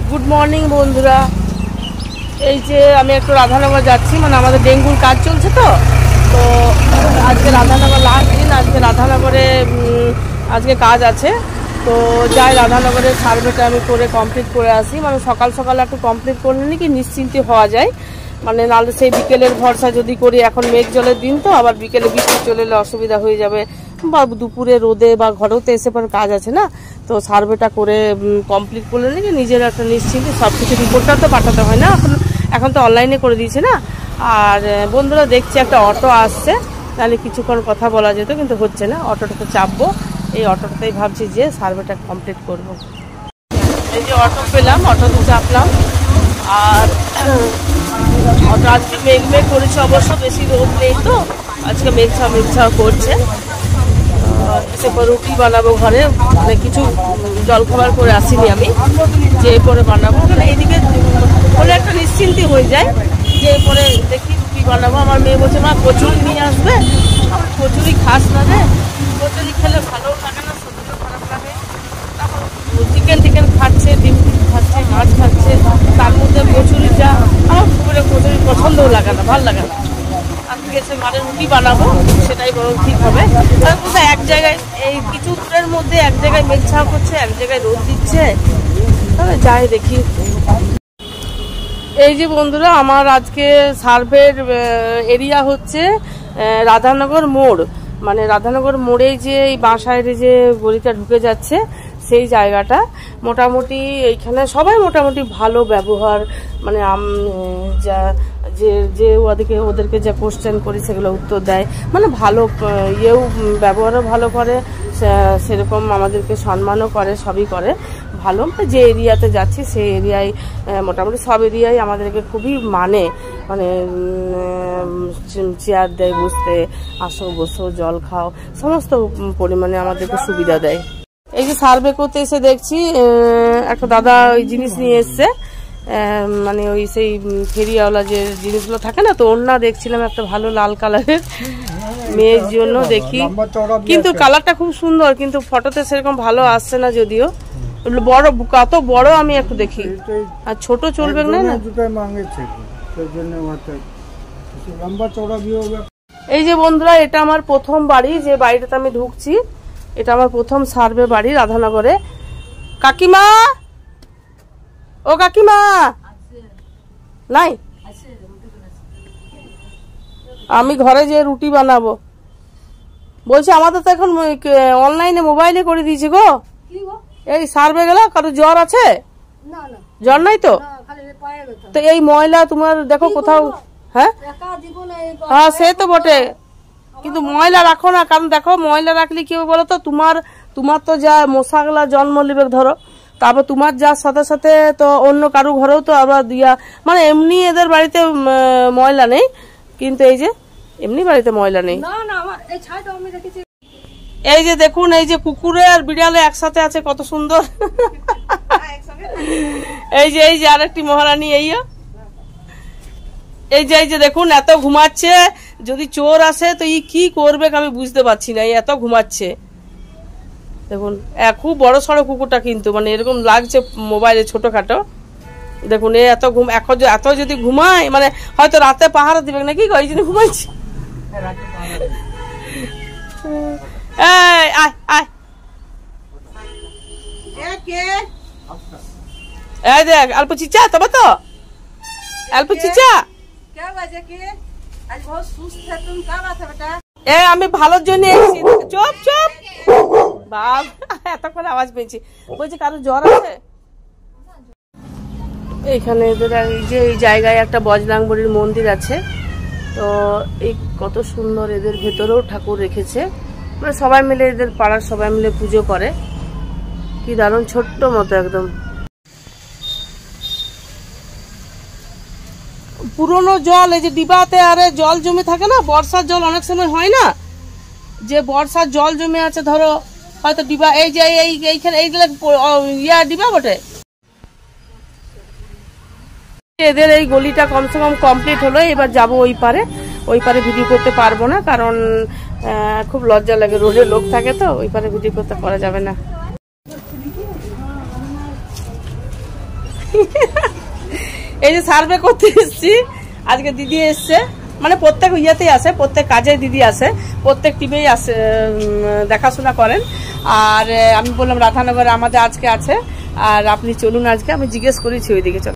Good morning বন্ধুরা। এই যে আমি একটু রাধানগর যাচ্ছি, মানে আমাদের ডেঙ্গুর কাজ চলছে তো আজকে রাধানগর লাস্ট দিন। আজকে রাধানগরে আজকে কাজ আছে, তো যাই রাধানগরের সার্ভেটা আমি করে কমপ্লিট করে আসি। মানে সকাল সকাল একটু কমপ্লিট করলে নাকি নিশ্চিন্তে হওয়া যায়, মানে নাহলে সেই বিকেলের ভরসা যদি করি, এখন মেঘ জলের দিন তো আবার বিকেলে বৃষ্টি চলে এলে অসুবিধা হয়ে যাবে, বা দুপুরে রোদে বা ঘরেতে এসে পর কাজ আছে না, তো সার্ভেটা করে কমপ্লিট করলে নাকি নিজের একটা নিশ্চিন্তে সব কিছু রিপোর্টটা তো পাঠাতে হয় না, এখন তো অনলাইনে করে দিয়েছে না। আর বন্ধুরা দেখছি একটা অটো আসছে, তাহলে কিছুক্ষণ কথা বলা যেত, কিন্তু হচ্ছে না। অটোটাতে চাপবো, এই অটোটাতেই ভাবছি যে সার্ভেটা কমপ্লিট করব। এই যে অটো পেলাম, অটোতে চাপলাম। আর অটো আজকে মেঘ মেঘ করেছে, অবশ্য বেশি রোদ নেই তো, আজকে মেঘছা মেঘছা করছে। রুটি বানাবো ঘরে, মানে কিছু জলখাবার করে আসিনি আমি, যে পরে বানাবো। মানে এইদিকে হলে একটা নিশ্চিন্তি হয়ে যায়, যে পরে দেখি রুটি বানাবো। আমার মেয়ে বলছে মা কচুরি নিয়ে আসবে, আমার কচুরি খাস না রে, কচুরি খেলে ভালোও লাগে না, শরীরও খারাপ লাগে। তারপর চিকেন খাচ্ছে, ডিম খাচ্ছে, মাছ খাচ্ছে, তার মধ্যে কচুরিটা আমার খুব কচুরি পছন্দও লাগে না, ভালো লাগে না। আজকে এসে ঘরে রুটি বানাবো, সেটাই বরং ঠিক হবে। কোথায় এক জায়গায় এই কিছু দূরের মধ্যে এক জায়গায় মেঘ ছাওয়া করছে, এক জায়গায় রোদ দিচ্ছে, তাহলে যাই দেখি। এই যে বন্ধুরা, আমার আজকে সার্ভের এরিয়া হচ্ছে রাধানগর মোড়, মানে রাধানগর মোড়ে যে এই বাঁ সাইডে যে গলিটা ঢুকে যাচ্ছে সেই জায়গাটা। মোটামুটি এইখানে সবাই মোটামুটি ভালো ব্যবহার, মানে যা যে ওদেরকে যা কোশ্চেন করি সেগুলো উত্তর দেয়, মানে ভালো ইয়েও ব্যবহারও ভালো করে, সেরকম আমাদেরকে সম্মানও করে, সবই করে ভালো। যে এরিয়াতে যাচ্ছি সেই এরিয়ায় মোটামুটি সব এরিয়ায় আমাদেরকে খুবই মানে চেয়ার দেয় বসতে, আসো বসো, জল খাও, সমস্ত পরিমাণে আমাদেরকে সুবিধা দেয়। এই যে সার্ভে করতে এসে দেখছি একটা দাদা ওই জিনিস নিয়ে এসছে, মানে ওই সেই ফেরিওয়ালা যে জিনিসগুলো থাকে না, তো ওড়না দেখছিলাম একটা ভালো লাল কালারের মেয়ের জন্য, দেখি কিন্তু কালারটা খুব সুন্দর, কিন্তু ফটোতে সেরকম ভালো আসছে না, যদিও বড় কত বড় আমি একটু দেখি, আর ছোট চলবে না। এই যে বন্ধুরা, এটা আমার প্রথম বাড়ি, যে বাড়িটাতে আমি ঢুকছি, এটা আমার প্রথম সার্ভে বাড়ি রাধানগরে। কাকিমা, ও কাকিমা নাই, আমি ঘরে যে রুটি বানাবো বলছি, আমাদের তো এখন অনলাইনে মোবাইলে করে দিয়েছি গো। এই সার্ভে গেল, কারো জ্বর আছে? জ্বর নাই তো? তো এই ময়লা তোমার দেখো কোথাও, হ্যাঁ হ্যাঁ সে তো বটে, কিন্তু ময়লা রাখো না, কারণ দেখো ময়লা রাখলে কি হবে বলো তো, তোমার তো যা মশাগুলা জন্ম নেবে ধরো, তারপর তোমার যার সাথে সাথে তো অন্য কারো ঘরেও তো আবার দিয়া, মানে এমনি এদের বাড়িতে ময়লা নেই, কিন্তু এই যে এমনি বাড়িতে ময়লা নেই। এই যে দেখুন, এই যে কুকুরে আর বিড়ালে একসাথে আছে, কত সুন্দর। এই যে আরেকটি মহারানী, এই যে দেখুন এত ঘুমাচ্ছে, যদি চোর আসে তো কি করবে আমি বুঝতে পারছি না, এত ঘুমাচ্ছে দেখুন। খুব বড় সড়ো কুকুরটা, কিন্তু মানে এরকম লাগছে মোবাইলে ছোটখাটো। দেখুন এত যদি ঘুমায়, মানে হয়তো রাতে পাহারা দিবে নাকি, ওই জন্য ঘুমাইছি। দেখ অল্প চিচা, তবে তো অল্প চিচা। আমি ভালোর জন্য এসেছি, চুপ চুপ বাপ, এতক্ষণ আওয়াজ পেয়েছি। বলছি কারো জ্বর আছে? এইখানে এদের এই জায়গায় একটা বজরাংবলীর মন্দির আছে, তো এই কত সুন্দর, এদের ভেতরেও ঠাকুর রেখেছে, মানে সবাই মিলে, এদের পাড়ার সবাই মিলে পুজো করে, কি দারুণ ছোট্ট মতো একদম। পুরনো জল, এই যে ডিবাতে আরে জল জমে থাকে না, বর্ষার জল অনেক সময় হয় না, যে বর্ষার জল জমে আছে ধরো হয়তো ডিবা, এই যে এইখানে এইগুলো ডিবা বটে। এদের এই গলিটা কমসে কম কমপ্লিট হলো, এবার যাবো ওই পারে ভিডিও করতে পারবো না, কারণ খুব লজ্জা লাগে, রোডে লোক থাকে তো, ওই পারে ভিডিও করতে করা যাবে না। এই যে সার্ভে করতে এসছি, আজকে দিদি এসছে, মানে প্রত্যেক ইয়েতেই আসে, প্রত্যেক কাজে দিদি আসে, প্রত্যেক টিমেই আসে, দেখাশোনা করেন। আর আমি বললাম রাধানগরে আমাদের আজকে আছে, আর আপনি চলুন, আজকে আমি জিজ্ঞেস করেছি ওইদিকে চল।